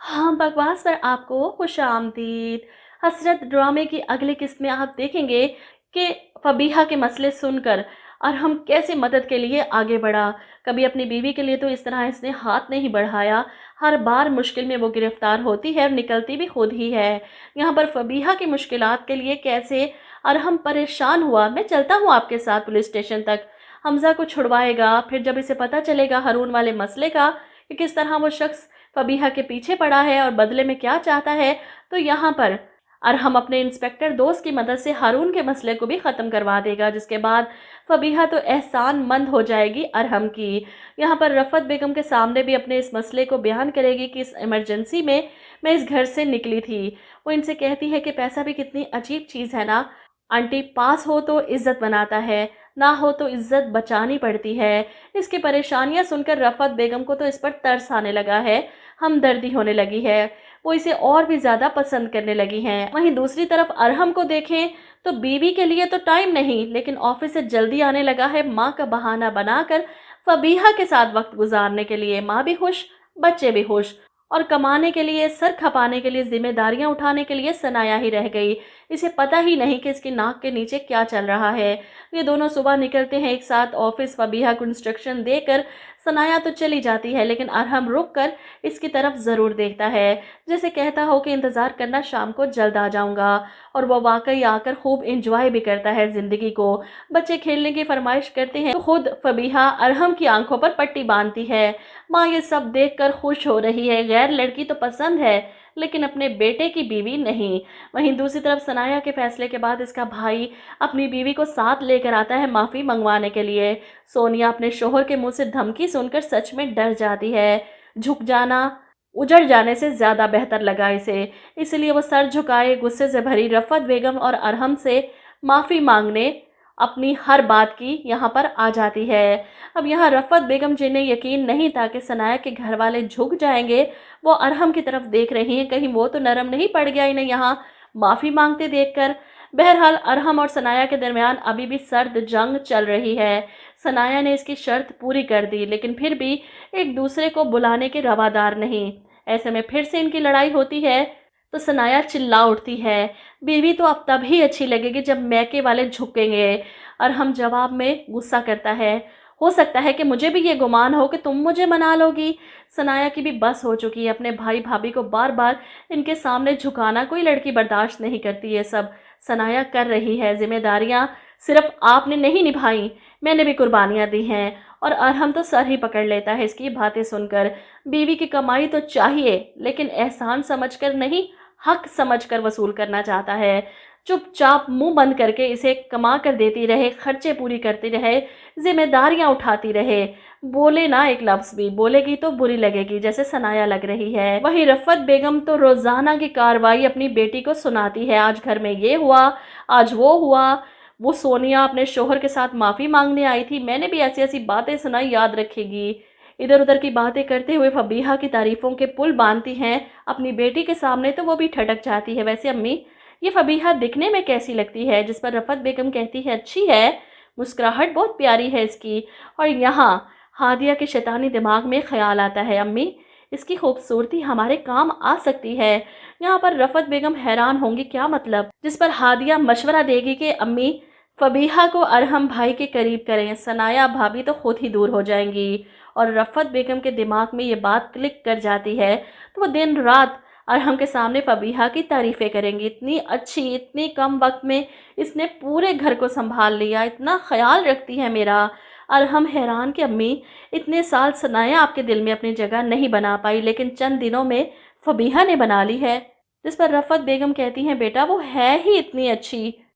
हाँ, बकवास पर आपको खुशामदीद। हसरत ड्रामे की अगली किस्त में आप देखेंगे कि फ़बीहा के मसले सुनकर अरहम कैसे मदद के लिए आगे बढ़ा। कभी अपनी बीवी के लिए तो इस तरह इसने हाथ नहीं बढ़ाया। हर बार मुश्किल में वो गिरफ्तार होती है और निकलती भी खुद ही है। यहाँ पर फ़बीहा की मुश्किलात के लिए कैसे अरहम परेशान हुआ। मैं चलता हूँ आपके साथ पुलिस स्टेशन तक। हमज़ा को छुड़वाएगा, फिर जब इसे पता चलेगा हारून वाले मसले का कि किस तरह वो शख्स फ़बीहा के पीछे पड़ा है और बदले में क्या चाहता है, तो यहाँ पर अरहम अपने इंस्पेक्टर दोस्त की मदद से हारून के मसले को भी ख़त्म करवा देगा, जिसके बाद फ़बीहा तो एहसानमंद हो जाएगी अरहम की। यहाँ पर रफ़त बेगम के सामने भी अपने इस मसले को बयान करेगी कि इस इमरजेंसी में मैं इस घर से निकली थी। वो इनसे कहती है कि पैसा भी कितनी अजीब चीज़ है ना आंटी, पास हो तो इज्जत बनाता है, ना हो तो इज्जत बचानी पड़ती है। इसकी परेशानियां सुनकर रफ़त बेगम को तो इस पर तरस आने लगा है, हमदर्दी होने लगी है। वो इसे और भी ज़्यादा पसंद करने लगी हैं। वहीं दूसरी तरफ अरहम को देखें तो बीवी के लिए तो टाइम नहीं, लेकिन ऑफिस से जल्दी आने लगा है माँ का बहाना बनाकर फ़बीहा के साथ वक्त गुजारने के लिए। माँ भी खुश, बच्चे भी खुश, और कमाने के लिए, सर खपाने के लिए, जिम्मेदारियां उठाने के लिए सनाया ही रह गई। इसे पता ही नहीं कि इसकी नाक के नीचे क्या चल रहा है। ये दोनों सुबह निकलते हैं एक साथ ऑफिस। फ़बीहा को इंस्ट्रक्शन देकर सनाया तो चली जाती है, लेकिन अरहम रुक कर इसकी तरफ ज़रूर देखता है, जैसे कहता हो कि इंतज़ार करना, शाम को जल्द आ जाऊंगा। और वह वाकई आकर खूब इंजॉय भी करता है ज़िंदगी को। बच्चे खेलने की फरमाइश करते हैं तो खुद फ़बीहा अरहम की आंखों पर पट्टी बांधती है। माँ ये सब देखकर खुश हो रही है। गैर लड़की तो पसंद है, लेकिन अपने बेटे की बीवी नहीं। वहीं दूसरी तरफ सनाया के फैसले के बाद इसका भाई अपनी बीवी को साथ लेकर आता है माफ़ी मंगवाने के लिए। सोनिया अपने शोहर के मुंह से धमकी सुनकर सच में डर जाती है। झुक जाना उजड़ जाने से ज़्यादा बेहतर लगा इसे, इसलिए वो सर झुकाए गुस्से से भरी रफ़त बेगम और अरहम से माफ़ी मांगने अपनी हर बात की यहाँ पर आ जाती है। अब यहाँ रफ़त बेगम जिन्हें यकीन नहीं था कि सनाया के घर वाले झुक जाएंगे, वो अरहम की तरफ देख रही हैं, कहीं वो तो नरम नहीं पड़ गया इन्हें यहाँ माफ़ी मांगते देखकर। बहरहाल अरहम और सनाया के दरमियान अभी भी सर्द जंग चल रही है। सनाया ने इसकी शर्त पूरी कर दी, लेकिन फिर भी एक दूसरे को बुलाने के रवादार नहीं। ऐसे में फिर से इनकी लड़ाई होती है तो सनाया चिल्ला उठती है, बीवी तो अब तभी अच्छी लगेगी जब मैके वाले झुकेंगे। और हम जवाब में गुस्सा करता है, हो सकता है कि मुझे भी ये गुमान हो कि तुम मुझे मना लोगी। सनाया की भी बस हो चुकी है अपने भाई भाभी को बार बार इनके सामने झुकाना। कोई लड़की बर्दाश्त नहीं करती ये सब। सनाया कर रही है, जिम्मेदारियां सिर्फ आपने नहीं निभाई, मैंने भी कुर्बानियां दी हैं। और अरहम तो सर ही पकड़ लेता है इसकी बातें सुनकर। बीवी की कमाई तो चाहिए, लेकिन एहसान समझकर नहीं, हक समझकर वसूल करना चाहता है। चुपचाप मुंह बंद करके इसे कमा कर देती रहे, खर्चे पूरी करती रहे, जिम्मेदारियां उठाती रहे। बोले ना एक लफ्ज़ भी, बोलेगी तो बुरी लगेगी जैसे सनाया लग रही है। वही रफ़त बेगम तो रोज़ाना की कार्रवाई अपनी बेटी को सुनाती है। आज घर में ये हुआ, आज वो हुआ। वो सोनिया अपने शोहर के साथ माफ़ी मांगने आई थी, मैंने भी ऐसी ऐसी बातें सुनाई, याद रखेगी। इधर उधर की बातें करते हुए फ़बीहा की तारीफ़ों के पुल बांधती हैं अपनी बेटी के सामने, तो वो भी ठटक जाती है। वैसे अम्मी, ये फ़बीहा दिखने में कैसी लगती है? जिस पर रफ़त बेगम कहती है, अच्छी है, मुस्कुराहट बहुत प्यारी है इसकी। और यहाँ हादिया के शैतानी दिमाग में ख्याल आता है, अम्मी इसकी खूबसूरती हमारे काम आ सकती है। यहाँ पर रफ़त बेगम हैरान होंगी, क्या मतलब? जिस पर हादिया मशवरा देगी कि अम्मी फ़बीहा को अरहम भाई के करीब करें, सनाया भाभी तो खुद ही दूर हो जाएंगी। और रफ़त बेगम के दिमाग में ये बात क्लिक कर जाती है, तो वो दिन रात अरहम के सामने फ़बीहा की तारीफ़ें करेंगी। इतनी अच्छी, इतनी कम वक्त में इसने पूरे घर को संभाल लिया, इतना ख्याल रखती है मेरा। अरहम हैरान कि अम्मी इतने साल सनाया आपके दिल में अपनी जगह नहीं बना पाई, लेकिन चंद दिनों में फ़बीहा ने बना ली है। जिस पर रफ़त बेगम कहती हैं, बेटा वो है ही इतनी अच्छी,